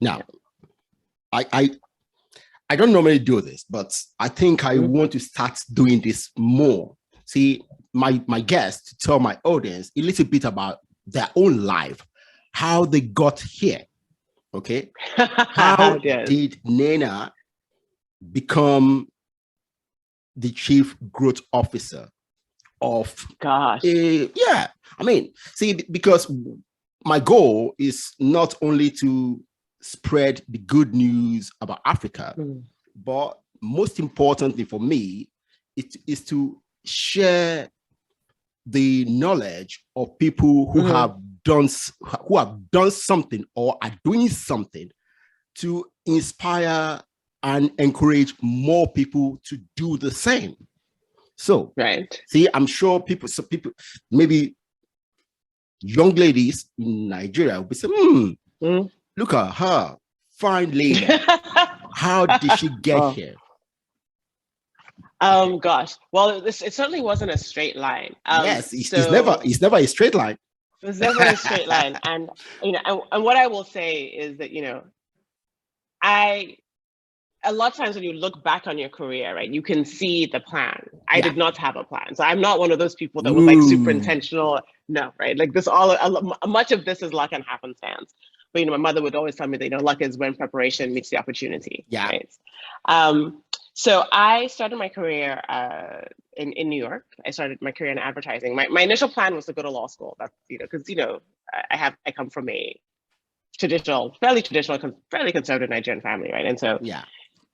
Now, I I don't normally do this, but I think I want to start doing this more. See, my guests to tell my audience a little bit about their own life, how they got here. Okay. How Yes. did Nnenna become the chief growth officer of yeah, I mean, see, because my goal is not only to spread the good news about Africa, but most importantly for me, it is to share the knowledge of people who have done something or are doing something to inspire and encourage more people to do the same. So, see, I'm sure people, maybe young ladies in Nigeria will be saying, look at her, fine lady. How did she get here? Gosh, well, it certainly wasn't a straight line. Yes, it's never a straight line. It was never a straight line. And, and what I will say is that, a lot of times when you look back on your career, right, you can see the plan. I did not have a plan. So I'm not one of those people that was like super intentional. No, right? Like much of this is luck and happenstance. But, my mother would always tell me that, luck is when preparation meets the opportunity. Yeah. Right? So I started my career in New York. I started my career in advertising. My initial plan was to go to law school. That's, because, I come from a fairly conservative Nigerian family, right? And so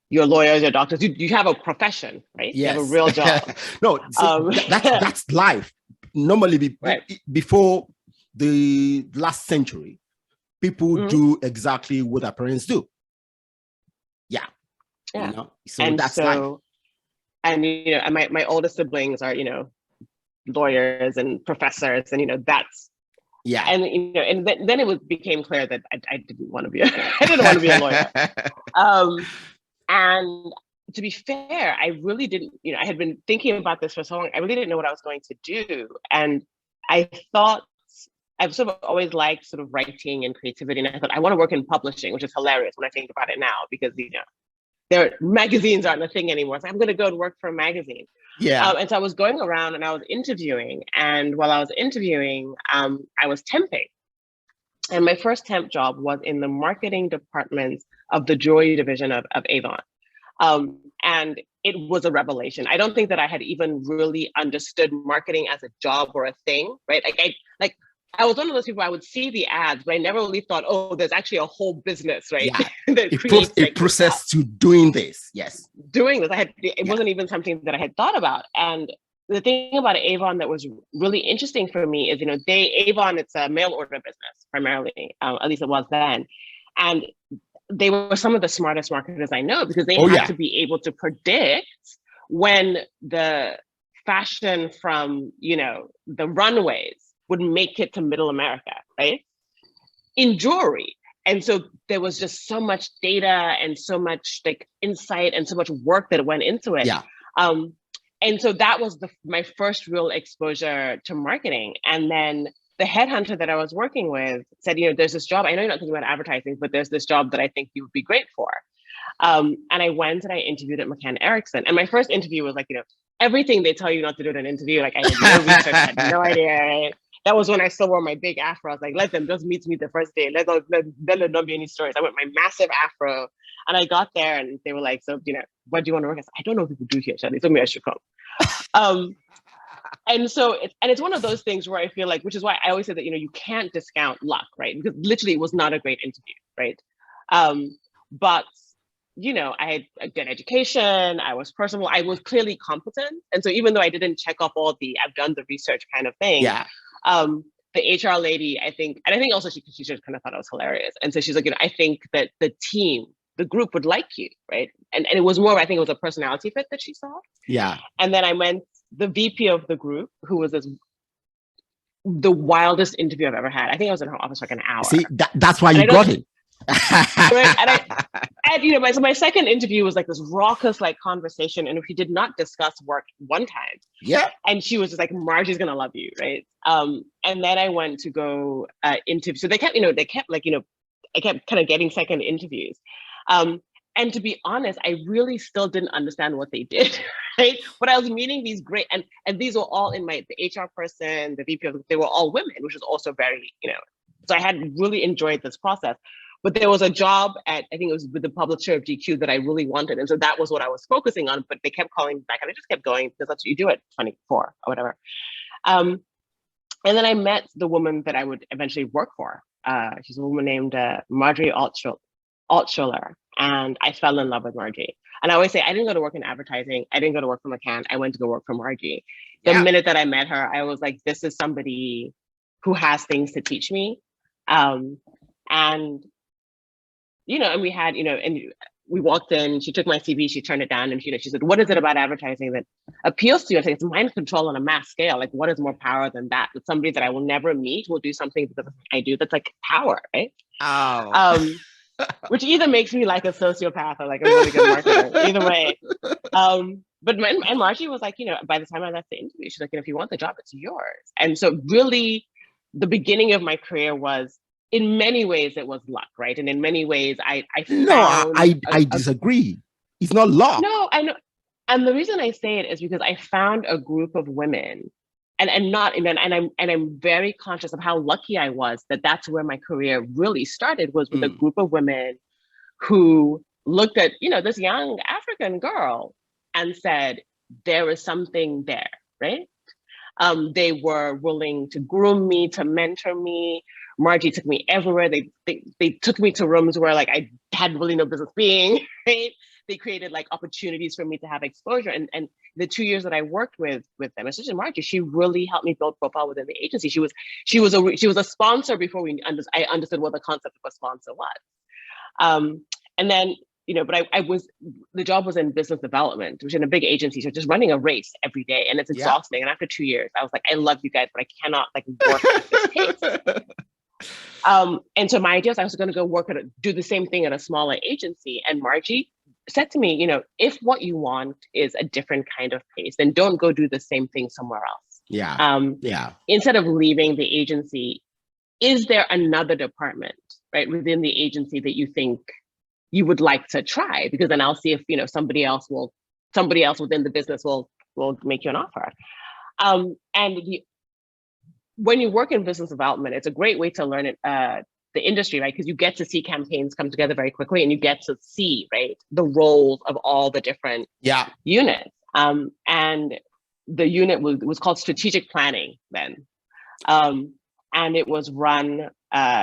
your lawyers, your doctors, you have a profession, right? Yes. You have a real job. No, that's life. Normally, before the last century, people do exactly what our parents do. Yeah. So and that's life. And my older siblings are lawyers and professors, and that's and and then it became clear that I didn't want to be a lawyer. And to be fair, I really didn't, I had been thinking about this for so long. I really didn't know what I was going to do. And I thought, I've sort of always liked sort of writing and creativity. And I thought, I want to work in publishing, which is hilarious when I think about it now, because, magazines aren't a thing anymore. So I'm going to go and work for a magazine. Yeah. And so I was going around and I was interviewing. And while I was interviewing, I was temping. And my first temp job was in the marketing department of the jewelry division of Avon. And it was a revelation. I don't think that I had even really understood marketing as a job or a thing, right? I was one of those people, I would see the ads, but I never really thought, oh, there's actually a whole business, right? Yeah. A process to doing this, yes. Doing this, it wasn't even something that I had thought about. And the thing about Avon that was really interesting for me is, Avon, it's a mail order business primarily, at least it was then. And they were some of the smartest marketers I know, because they had to be able to predict when the fashion from, the runways would make it to middle America, right? In jewelry. And so there was just so much data and so much insight and so much work that went into it. Yeah. And so that was my first real exposure to marketing. And then the headhunter that I was working with said, there's this job, I know you're not thinking about advertising, but there's this job that I think you would be great for. And I went and I interviewed at McCann Erickson. And my first interview was everything they tell you not to do in an interview, I had no research, I had no idea, right? That was when I still wore my big afro. I was like, let them just meet me the first day. Let there not be any stories. I went my massive afro and I got there and they were like, so, what do you want to work? I said, I don't know what people do here, Charlie. They told me I should come. And so it's one of those things where I feel like, which is why I always say that, you can't discount luck, right? Because literally it was not a great interview, right? But, I had a good education, I was personable, I was clearly competent. And so even though I didn't check off all I've done the research kind of thing, the HR lady, I think also she just kind of thought I was hilarious. And so she's like, I think that the group would like you, right? And it was more, I think it was a personality fit that she saw. Yeah. And then I went, the VP of the group, who was the wildest interview I've ever had. I think I was in her office for an hour. See, that's why you got it. Right? And my second interview was this raucous conversation, and we did not discuss work one time. Yeah. And she was just like, Margie's gonna love you, right? And then I went to go interview. So they kept I kept kind of getting second interviews. And to be honest, I really still didn't understand what they did, right? But I was meeting these great, and these were all in the HR person, the VP, they were all women, which was also very, so I had really enjoyed this process. But there was a job at, I think it was with the publisher of GQ that I really wanted. And so that was what I was focusing on, but they kept calling me back and I just kept going because that's what you do at 24 or whatever. And then I met the woman that I would eventually work for. She's a woman named Marjorie Altschuler. And I fell in love with Margie. And I always say, I didn't go to work in advertising. I didn't go to work for McCann. I went to go work for Margie. The minute that I met her, I was like, this is somebody who has things to teach me. And, and we had, and we walked in, she took my CV, she turned it down, and she said, what is it about advertising that appeals to you? I said, it's mind control on a mass scale. Like, what is more power than that? That somebody that I will never meet will do something because I do that's like power, right? Oh. Which either makes me like a sociopath or like a really good marketer, either way. But Margie was like, by the time I left the interview, she's like, if you want the job, it's yours. And so really the beginning of my career was, in many ways, it was luck, right? And in many ways, I disagree. It's not luck. No, I know. And the reason I say it is because I found a group of women and I'm very conscious of how lucky I was that that's where my career really started, was with a group of women who looked at, this young African girl and said, there is something there, right? They were willing to groom me, to mentor me. Margie took me everywhere. They took me to rooms where like I had really no business being, right? They created like opportunities for me to have exposure. And the 2 years that I worked with them, especially Margie, she really helped me build profile within the agency. She was a sponsor before I understood what the concept of a sponsor was. And then, but the job was in business development, which in a big agency, so just running a race every day, and it's exhausting. And after 2 years, I was like, I love you guys, but I cannot like work at this pace. And so my idea is I was going to go do the same thing at a smaller agency. And Margie said to me, if what you want is a different kind of pace, then don't go do the same thing somewhere else. Instead of leaving the agency, is there another department, right, within the agency that you think you would like to try? Because then I'll see if, somebody else within the business will make you an offer. When you work in business development, it's a great way to learn the industry, right? Because you get to see campaigns come together very quickly, and you get to see, right, the roles of all the different units. And the unit was called strategic planning then. And it was run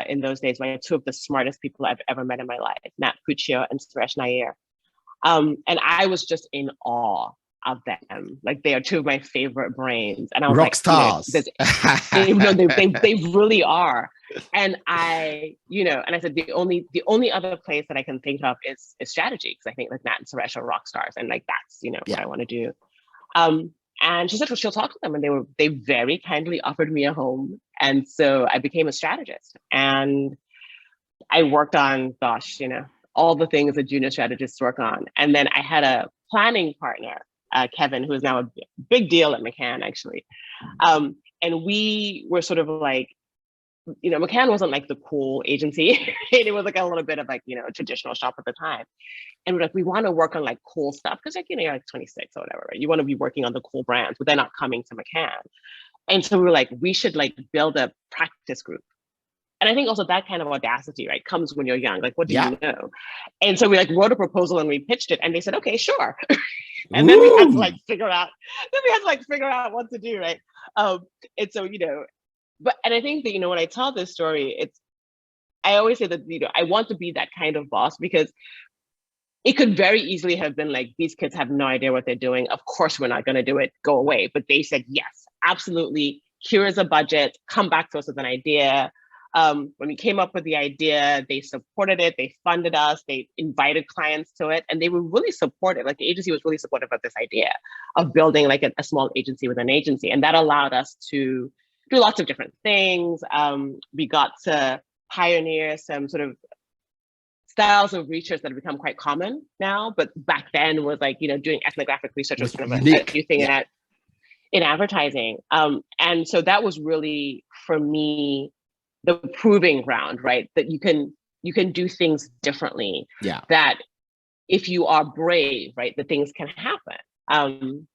in those days by two of the smartest people I've ever met in my life, Nat Puccio and Suresh Nair. And I was just in awe of them. Like, they are two of my favorite brains. And I was rock stars. They really are. And I said, the only other place that I can think of is strategy, because I think like Nat and Suresh are rock stars, and like that's what I want to do. And she said, well, she'll talk to them, and they very kindly offered me a home, and so I became a strategist, and I worked on all the things that junior strategists work on. And then I had a planning partner, Kevin, who is now a big deal at McCann, actually. And we were sort of like, McCann wasn't like the cool agency. It was like a little bit of like, a traditional shop at the time. And we're like, we want to work on like cool stuff, because like, you're like 26 or whatever, right? You want to be working on the cool brands, but they're not coming to McCann. And so we were like, we should like build a practice group. And I think also that kind of audacity, right, comes when you're young. Like, what do you know? And so we like wrote a proposal and we pitched it, and they said, okay, sure. And then we had to like figure out what to do, right? And so, and I think that, when I tell this story, I always say that, I want to be that kind of boss, because it could very easily have been like, these kids have no idea what they're doing. Of course, we're not going to do it. Go away. But they said, yes, absolutely. Here is a budget. Come back to us with an idea. When we came up with the idea, they supported it. They funded us. They invited clients to it, and they were really supportive. Like, the agency was really supportive of this idea of building like a small agency with an agency, and that allowed us to do lots of different things. We got to pioneer some sort of styles of research that have become quite common now, but back then was like, doing ethnographic research was kind of a new thing in advertising. And so that was really, for me, the proving ground, right? That you can you can do things differently. Yeah. That if you are brave, right, the things can happen.